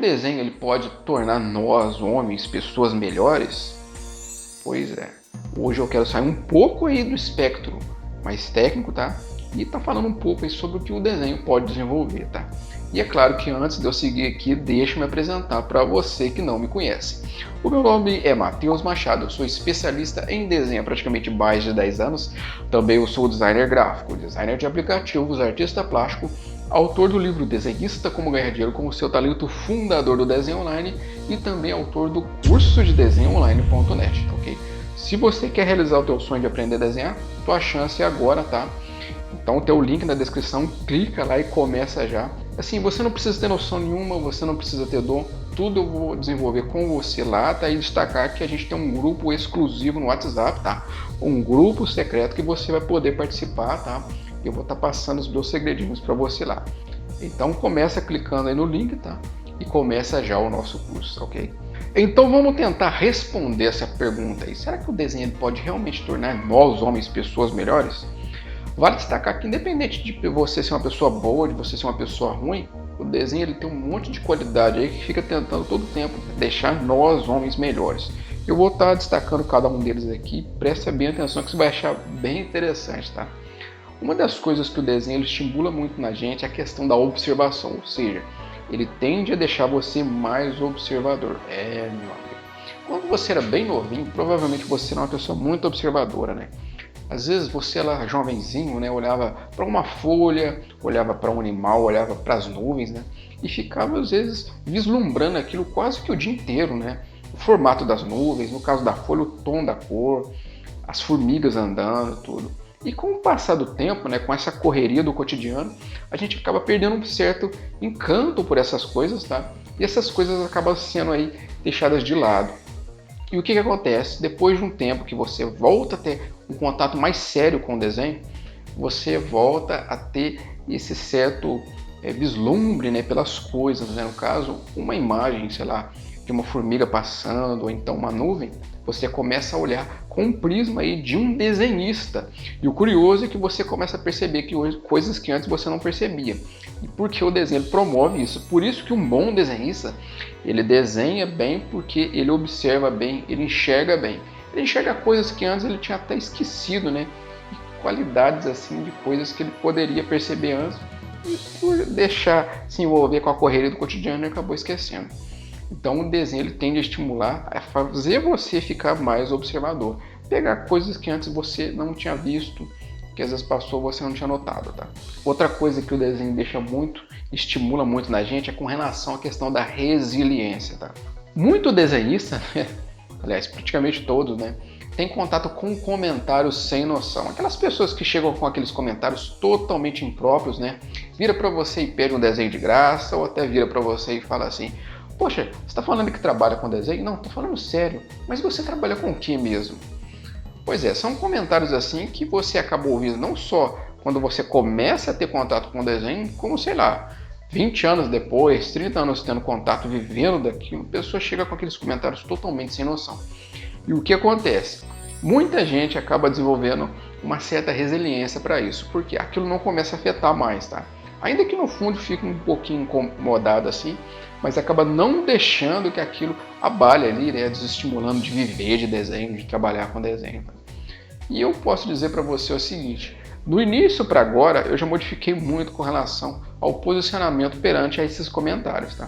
desenho ele pode tornar nós, homens, pessoas melhores? Pois é, hoje eu quero sair um pouco aí do espectro mais técnico, tá? E tá falando um pouco aí sobre o que o desenho pode desenvolver, tá? E é claro que antes de eu seguir aqui, deixa eu me apresentar para você que não me conhece. O meu nome é Matheus Machado, eu sou especialista em desenho há praticamente mais de 10 anos. Também eu sou designer gráfico, designer de aplicativos, artista plástico, autor do livro Desenhista Como Ganhar Dinheiro com o Seu Talento, fundador do Desenho Online e também autor do curso de desenho online.net, ok? Se você quer realizar o teu sonho de aprender a desenhar, tua chance é agora, tá? Então tem o link na descrição, clica lá e começa já. Assim, você não precisa ter noção nenhuma, você não precisa ter dom, tudo eu vou desenvolver com você lá, tá? E destacar que a gente tem um grupo exclusivo no WhatsApp, tá? Um grupo secreto que você vai poder participar, tá? Eu vou estar passando os meus segredinhos para você lá. Então começa clicando aí no link, tá? E começa já o nosso curso, ok? Então vamos tentar responder essa pergunta aí. Será que o desenho pode realmente tornar nós, homens, pessoas melhores? Vale destacar que independente de você ser uma pessoa boa, de você ser uma pessoa ruim, o desenho ele tem um monte de qualidade aí que fica tentando todo tempo deixar nós, homens, melhores. Eu vou estar destacando cada um deles aqui, presta bem atenção que você vai achar bem interessante, tá? Uma das coisas que o desenho ele estimula muito na gente é a questão da observação, ou seja, ele tende a deixar você mais observador. Meu amigo. Quando você era bem novinho, provavelmente você era uma pessoa muito observadora, né? Às vezes você lá jovenzinho, né, olhava para uma folha, olhava para um animal, olhava para as nuvens, né, e ficava às vezes vislumbrando aquilo quase que o dia inteiro, né? O formato das nuvens, no caso da folha, o tom da cor, as formigas andando, tudo. E com o passar do tempo, né, com essa correria do cotidiano, a gente acaba perdendo um certo encanto por essas coisas, tá? E essas coisas acabam sendo aí deixadas de lado. E o que acontece? Depois de um tempo que você volta a ter um contato mais sério com o desenho, você volta a ter esse certo vislumbre, né, pelas coisas, né? No caso, uma imagem, sei lá, de uma formiga passando, ou então uma nuvem, você começa a olhar com um prisma aí de um desenhista. E o curioso é que você começa a perceber que hoje, coisas que antes você não percebia. E porque o desenho promove isso. Por isso que um bom desenhista, ele desenha bem porque ele observa bem, ele enxerga bem. Ele enxerga coisas que antes ele tinha até esquecido, né? E qualidades assim de coisas que ele poderia perceber antes. E por deixar se envolver com a correria do cotidiano, ele acabou esquecendo. Então o desenho ele tende a estimular, a fazer você ficar mais observador. Pegar coisas que antes você não tinha visto, que às vezes passou você não tinha notado, tá? Outra coisa que o desenho deixa muito, estimula muito na gente é com relação à questão da resiliência, tá? Muito desenhista, né? Aliás, praticamente todos, né? Tem contato com comentários sem noção. Aquelas pessoas que chegam com aqueles comentários totalmente impróprios, né? Vira para você e pede um desenho de graça, ou até vira para você e fala assim: poxa, você está falando que trabalha com desenho? Não, estou falando sério. Mas você trabalha com o que mesmo? Pois é, são comentários assim que você acaba ouvindo não só quando você começa a ter contato com o desenho, como, sei lá, 20 anos depois, 30 anos tendo contato, vivendo daquilo, a pessoa chega com aqueles comentários totalmente sem noção. E o que acontece? Muita gente acaba desenvolvendo uma certa resiliência para isso, porque aquilo não começa a afetar mais, tá? Ainda que no fundo fique um pouquinho incomodado assim, mas acaba não deixando que aquilo abale ali, né, desestimulando de viver de desenho, de trabalhar com desenho. E eu posso dizer para você o seguinte: do início para agora eu já modifiquei muito com relação ao posicionamento perante a esses comentários, tá?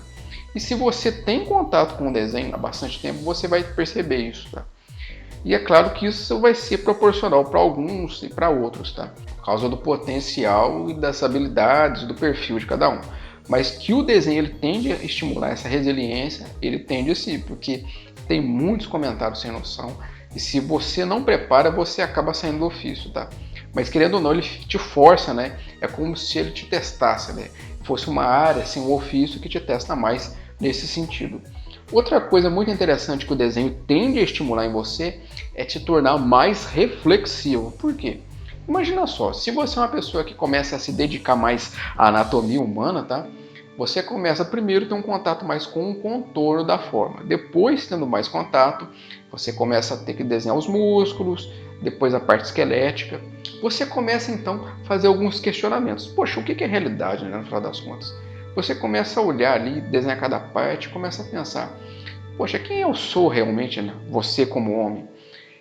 E se você tem contato com o desenho há bastante tempo, você vai perceber isso, tá? E é claro que isso vai ser proporcional para alguns e para outros, tá? Por causa do potencial e das habilidades, do perfil de cada um. Mas que o desenho ele tende a estimular essa resiliência, ele tende sim, porque tem muitos comentários sem noção. E se você não prepara, você acaba saindo do ofício, tá? Mas querendo ou não, ele te força, né? É como se ele te testasse, né? Fosse uma área, assim, um ofício que te testa mais nesse sentido. Outra coisa muito interessante que o desenho tende a estimular em você é te tornar mais reflexivo. Por quê? Imagina só, se você é uma pessoa que começa a se dedicar mais à anatomia humana, tá? Você começa primeiro a ter um contato mais com o contorno da forma. Depois, tendo mais contato, você começa a ter que desenhar os músculos, depois a parte esquelética. Você começa então a fazer alguns questionamentos. Poxa, o que é realidade, né, no final das contas? você começa a olhar ali, desenhar cada parte, começa a pensar, poxa, quem eu sou realmente, né? Você como homem?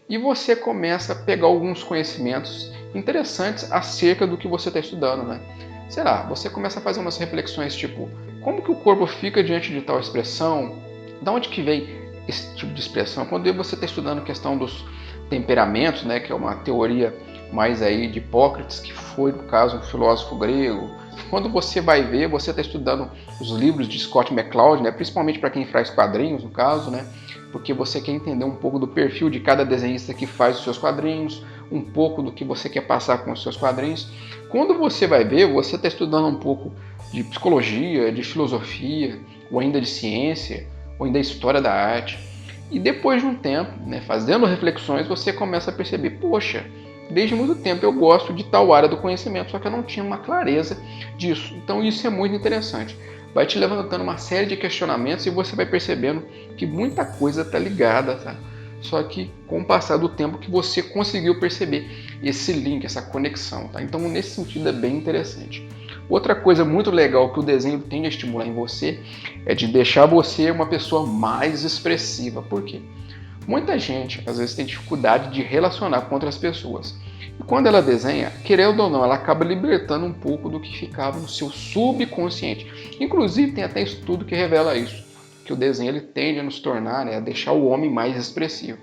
E você começa a pegar alguns conhecimentos interessantes acerca do que você está estudando, né? Sei lá, você começa a fazer umas reflexões tipo, como que o corpo fica diante de tal expressão? Da onde que vem esse tipo de expressão? Quando você está estudando a questão dos temperamentos, né, que é uma teoria mais aí de Hipócrates, que foi, no caso, um filósofo grego. Quando você vai ver, você está estudando os livros de Scott McCloud, né, principalmente para quem faz quadrinhos, no caso, né, porque você quer entender um pouco do perfil de cada desenhista que faz os seus quadrinhos, um pouco do que você quer passar com os seus quadrinhos. Quando você vai ver, você está estudando um pouco de psicologia, de filosofia, ou ainda de ciência, ou ainda história da arte. E depois de um tempo, né, fazendo reflexões, você começa a perceber, poxa, desde muito tempo eu gosto de tal área do conhecimento, só que eu não tinha uma clareza disso. Então isso é muito interessante. Vai te levantando uma série de questionamentos e você vai percebendo que muita coisa está ligada, tá? Só que com o passar do tempo que você conseguiu perceber esse link, essa conexão, tá? Então nesse sentido é bem interessante. Outra coisa muito legal que o desenho tende a estimular em você é de deixar você uma pessoa mais expressiva. Por quê? Muita gente às vezes tem dificuldade de relacionar com outras pessoas. E quando ela desenha, querendo ou não, ela acaba libertando um pouco do que ficava no seu subconsciente. Inclusive tem até estudo que revela isso, que o desenho ele tende a nos tornar, né, a deixar o homem mais expressivo.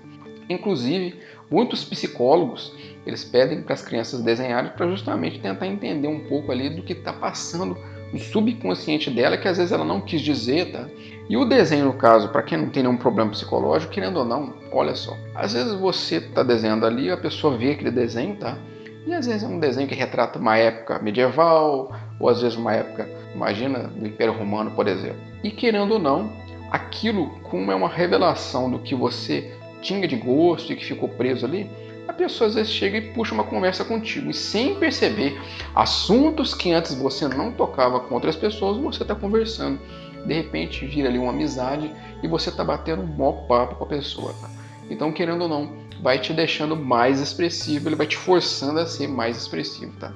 Inclusive, muitos psicólogos eles pedem para as crianças desenharem para justamente tentar entender um pouco ali do que está passando no subconsciente dela, que às vezes ela não quis dizer, tá? E o desenho, no caso, para quem não tem nenhum problema psicológico, querendo ou não, olha só. Às vezes você está desenhando ali, a pessoa vê aquele desenho, tá? E às vezes é um desenho que retrata uma época medieval, ou às vezes uma época, imagina, do Império Romano, por exemplo. E querendo ou não, aquilo, como é uma revelação do que você tinha de gosto e que ficou preso ali, a pessoa às vezes chega e puxa uma conversa contigo. E sem perceber, assuntos que antes você não tocava com outras pessoas, você está conversando. De repente vira ali uma amizade e você está batendo um maior papo com a pessoa. Tá? Então, querendo ou não, vai te deixando mais expressivo, ele vai te forçando a ser mais expressivo. Tá?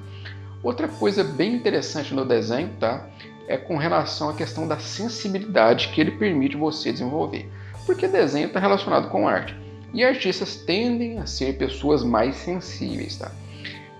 Outra coisa bem interessante no desenho, tá? É com relação à questão da sensibilidade que ele permite você desenvolver. Porque desenho está relacionado com arte. E artistas tendem a ser pessoas mais sensíveis, tá?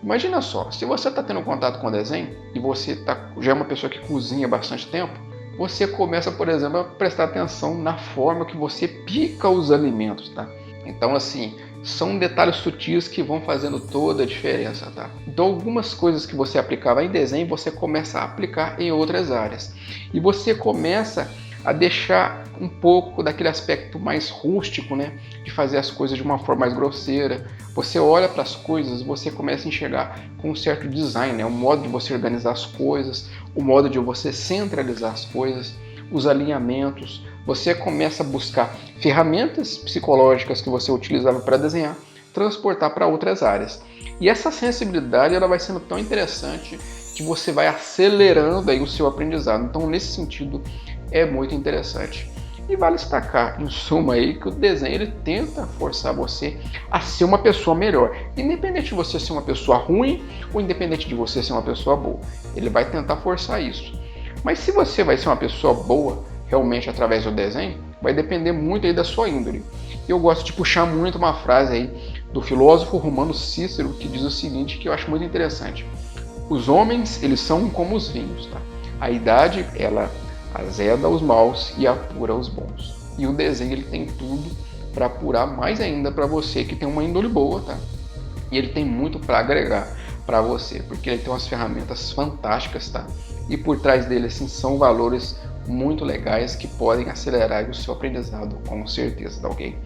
Imagina só, se você está tendo contato com o desenho e você já é uma pessoa que cozinha há bastante tempo, você começa, por exemplo, a prestar atenção na forma que você pica os alimentos, tá? Então, assim, são detalhes sutis que vão fazendo toda a diferença, tá? Então, algumas coisas que você aplicava em desenho, você começa a aplicar em outras áreas. E você começa a deixar um pouco daquele aspecto mais rústico, né? De fazer as coisas de uma forma mais grosseira. Você olha para as coisas, você começa a enxergar com um certo design, né? O modo de você organizar as coisas, o modo de você centralizar as coisas, os alinhamentos. Você começa a buscar ferramentas psicológicas que você utilizava para desenhar, transportar para outras áreas. E essa sensibilidade ela vai sendo tão interessante que você vai acelerando aí o seu aprendizado. Então, nesse sentido, é muito interessante. E vale destacar, em suma, aí, que o desenho ele tenta forçar você a ser uma pessoa melhor. Independente de você ser uma pessoa ruim ou independente de você ser uma pessoa boa. Ele vai tentar forçar isso. Mas se você vai ser uma pessoa boa, realmente através do desenho, vai depender muito aí da sua índole. Eu gosto de puxar muito uma frase aí do filósofo romano Cícero, que diz o seguinte, que eu acho muito interessante. Os homens, eles são como os vinhos, tá? A idade, ela azeda os maus e apura os bons. E o desenho ele tem tudo para apurar mais ainda para você que tem uma índole boa, tá? E ele tem muito para agregar para você, porque ele tem umas ferramentas fantásticas, tá? E por trás dele assim são valores muito legais que podem acelerar o seu aprendizado, com certeza, tá ok?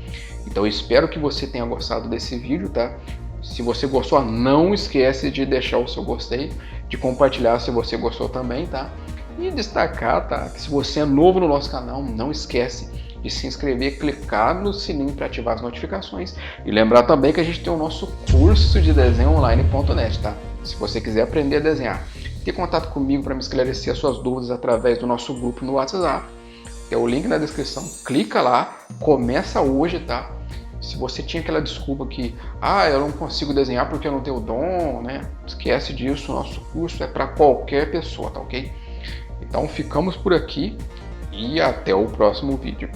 Então eu espero que você tenha gostado desse vídeo, tá? Se você gostou, não esquece de deixar o seu gostei, de compartilhar se você gostou também, tá? E destacar, tá, que se você é novo no nosso canal, não esquece de se inscrever, clicar no sininho para ativar as notificações e lembrar também que a gente tem o nosso curso de desenho online.net, tá? Se você quiser aprender a desenhar, ter contato comigo para me esclarecer as suas dúvidas através do nosso grupo no WhatsApp, tem o link na descrição, clica lá, começa hoje, tá? Se você tinha aquela desculpa que, eu não consigo desenhar porque eu não tenho dom, né? Esquece disso, o nosso curso é para qualquer pessoa, tá ok? Então ficamos por aqui e até o próximo vídeo.